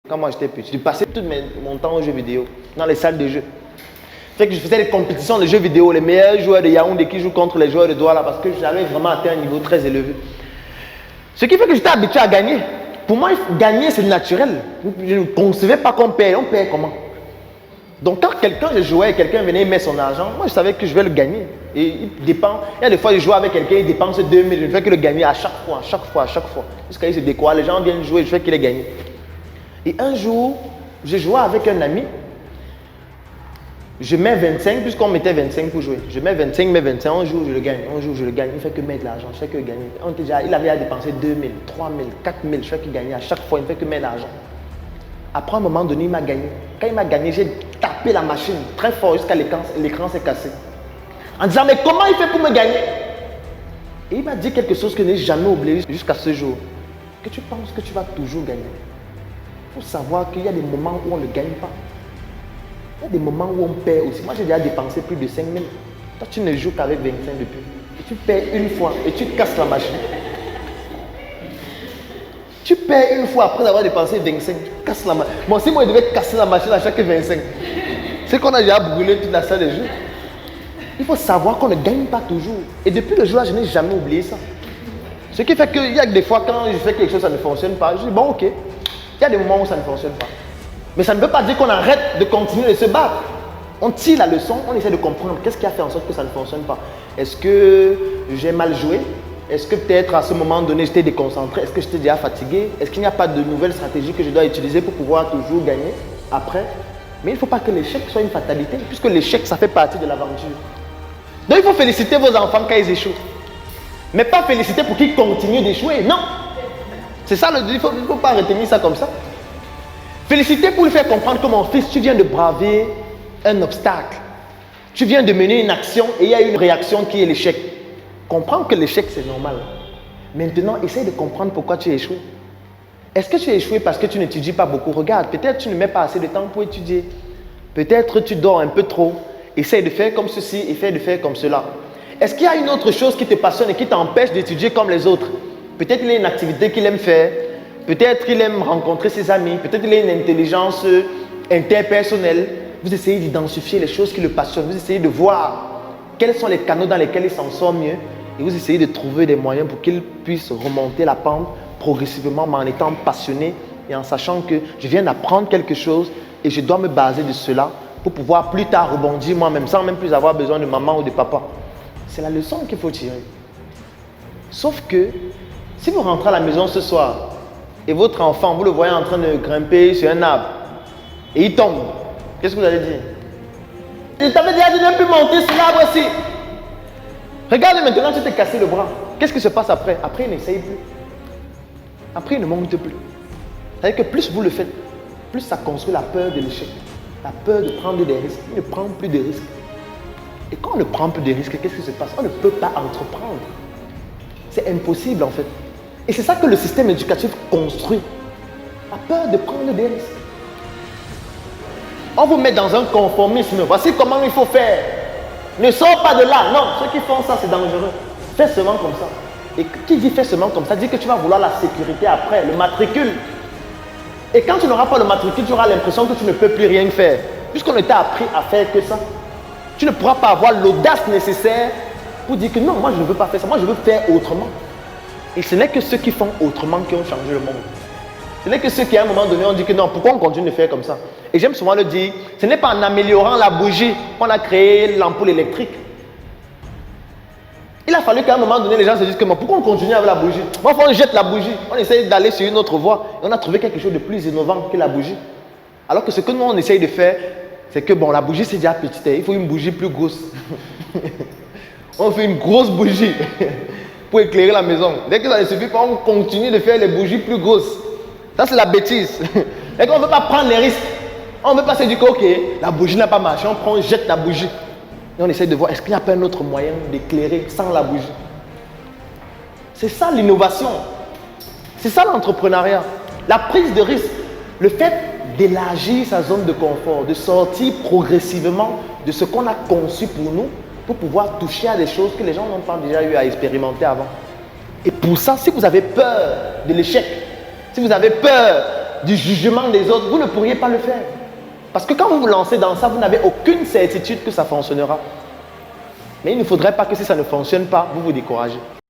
Quand moi j'étais petit, je passais tout mon temps aux jeux vidéo, dans les salles de jeux. Fait que je faisais des compétitions de jeux vidéo, les meilleurs joueurs de Yaoundé qui jouent contre les joueurs de Douala parce que j'avais vraiment atteint un niveau très élevé. Ce qui fait que j'étais habitué à gagner. Pour moi, gagner c'est naturel. Je ne concevais pas qu'on paye. On paye comment? Donc quand je jouais et quelqu'un venait mettre son argent, moi je savais que je vais le gagner. Et il dépend. Il y a des fois je joue avec quelqu'un, il dépense 2000, je ne fais que le gagner à chaque fois. Jusqu'à il se découvre, les gens viennent jouer, je fais qu'il ait gagné. Et un jour, j'ai joué avec un ami. Je mets 25, puisqu'on mettait 25 pour jouer. Je mets 25, mais 25, un jour je le gagne, un jour je le gagne. Il ne fait que mettre de l'argent, je fais que gagner. Il avait à dépenser 2000, 3000, 4000, je fais que gagner à chaque fois, il ne fait que mettre de l'argent. Après un moment donné, il m'a gagné. Quand il m'a gagné, j'ai tapé la machine très fort jusqu'à l'écran s'est cassé. En disant, mais comment il fait pour me gagner? Et il m'a dit quelque chose que je n'ai jamais oublié jusqu'à ce jour. Que tu penses que tu vas toujours gagner. Il faut savoir qu'il y a des moments où on ne gagne pas. Il y a des moments où on perd aussi. Moi, j'ai déjà dépensé plus de 5000. Toi, tu ne joues qu'avec 25 depuis. Et tu perds une fois et tu casses la machine. Tu perds une fois après avoir dépensé 25. Tu casses la machine. Bon, si moi, je devais casser la machine à chaque 25, c'est qu'on a déjà brûlé toute la salle de jeu. Il faut savoir qu'on ne gagne pas toujours. Et depuis le jour-là, je n'ai jamais oublié ça. Ce qui fait qu'il y a des fois, quand je fais quelque chose, ça ne fonctionne pas. Je dis, bon, ok. Il y a des moments où ça ne fonctionne pas. Mais ça ne veut pas dire qu'on arrête de continuer de se battre. On tire la leçon, on essaie de comprendre qu'est-ce qui a fait en sorte que ça ne fonctionne pas. Est-ce que j'ai mal joué? Est-ce que peut-être à ce moment donné, j'étais déconcentré? Est-ce que j'étais déjà fatigué? Est-ce qu'il n'y a pas de nouvelles stratégies que je dois utiliser pour pouvoir toujours gagner après? Mais il ne faut pas que l'échec soit une fatalité, puisque l'échec, ça fait partie de l'aventure. Donc il faut féliciter vos enfants quand ils échouent. Mais pas féliciter pour qu'ils continuent d'échouer, non. C'est ça, il ne faut pas retenir ça comme ça. Féliciter pour lui faire comprendre que mon fils, tu viens de braver un obstacle. Tu viens de mener une action et il y a une réaction qui est l'échec. Comprends que l'échec, c'est normal. Maintenant, essaye de comprendre pourquoi tu as échoué. Est-ce que tu as échoué parce que tu n'étudies pas beaucoup? Regarde, peut-être tu ne mets pas assez de temps pour étudier. Peut-être tu dors un peu trop. Essaye de faire comme ceci, essaye de faire comme cela. Est-ce qu'il y a une autre chose qui te passionne et qui t'empêche d'étudier comme les autres? Peut-être qu'il y a une activité qu'il aime faire. Peut-être qu'il aime rencontrer ses amis. Peut-être qu'il a une intelligence interpersonnelle. Vous essayez d'identifier les choses qui le passionnent. Vous essayez de voir quels sont les canaux dans lesquels il s'en sort mieux. Et vous essayez de trouver des moyens pour qu'il puisse remonter la pente progressivement, mais en étant passionné et en sachant que je viens d'apprendre quelque chose et je dois me baser de cela pour pouvoir plus tard rebondir moi-même sans même plus avoir besoin de maman ou de papa. C'est la leçon qu'il faut tirer. Sauf que si vous rentrez à la maison ce soir et votre enfant, vous le voyez en train de grimper sur un arbre et il tombe, qu'est-ce que vous allez dire? Il t'avait déjà dit de ne plus monter sur l'arbre aussi. Regarde maintenant, tu t'es cassé le bras. Qu'est-ce qui se passe après? Après, il n'essaye plus. Après, il ne monte plus. C'est-à-dire que plus vous le faites, plus ça construit la peur de l'échec. La peur de prendre des risques. Il ne prend plus de risques. Et quand on ne prend plus de risques, qu'est-ce qui se passe? On ne peut pas entreprendre. C'est impossible en fait. Et c'est ça que le système éducatif construit. La peur de prendre des risques. On vous met dans un conformisme. Voici comment il faut faire. Ne sors pas de là. Non, ceux qui font ça, c'est dangereux. Fais seulement comme ça. Et qui dit fais seulement comme ça, dit que tu vas vouloir la sécurité après, le matricule. Et quand tu n'auras pas le matricule, tu auras l'impression que tu ne peux plus rien faire. Puisqu'on ne t'a appris à faire que ça. Tu ne pourras pas avoir l'audace nécessaire pour dire que non, moi je ne veux pas faire ça, moi je veux faire autrement. Et ce n'est que ceux qui font autrement qui ont changé le monde. Ce n'est que ceux qui à un moment donné ont dit que non, pourquoi on continue de faire comme ça? Et j'aime souvent le dire, ce n'est pas en améliorant la bougie qu'on a créé l'ampoule électrique. Il a fallu qu'à un moment donné, les gens se disent que pourquoi on continue avec la bougie? Moi, on jette la bougie, on essaye d'aller sur une autre voie et on a trouvé quelque chose de plus innovant que la bougie. Alors que ce que nous on essaye de faire, c'est que bon, la bougie c'est déjà petite, il faut une bougie plus grosse. On fait une grosse bougie pour éclairer la maison. Dès que ça ne suffit pas, on continue de faire les bougies plus grosses. Ça c'est la bêtise. Et qu'on ne veut pas prendre les risques. On ne veut pas se dire que ok, la bougie n'a pas marché, on prend, on jette la bougie. Et on essaie de voir, est-ce qu'il n'y a pas un autre moyen d'éclairer sans la bougie? C'est ça l'innovation. C'est ça l'entrepreneuriat. La prise de risque. Le fait d'élargir sa zone de confort, de sortir progressivement de ce qu'on a conçu pour nous, pour pouvoir toucher à des choses que les gens n'ont pas déjà eu à expérimenter avant. Et pour ça, si vous avez peur de l'échec, si vous avez peur du jugement des autres, vous ne pourriez pas le faire. Parce que quand vous vous lancez dans ça, vous n'avez aucune certitude que ça fonctionnera. Mais il ne faudrait pas que si ça ne fonctionne pas, vous vous découragez.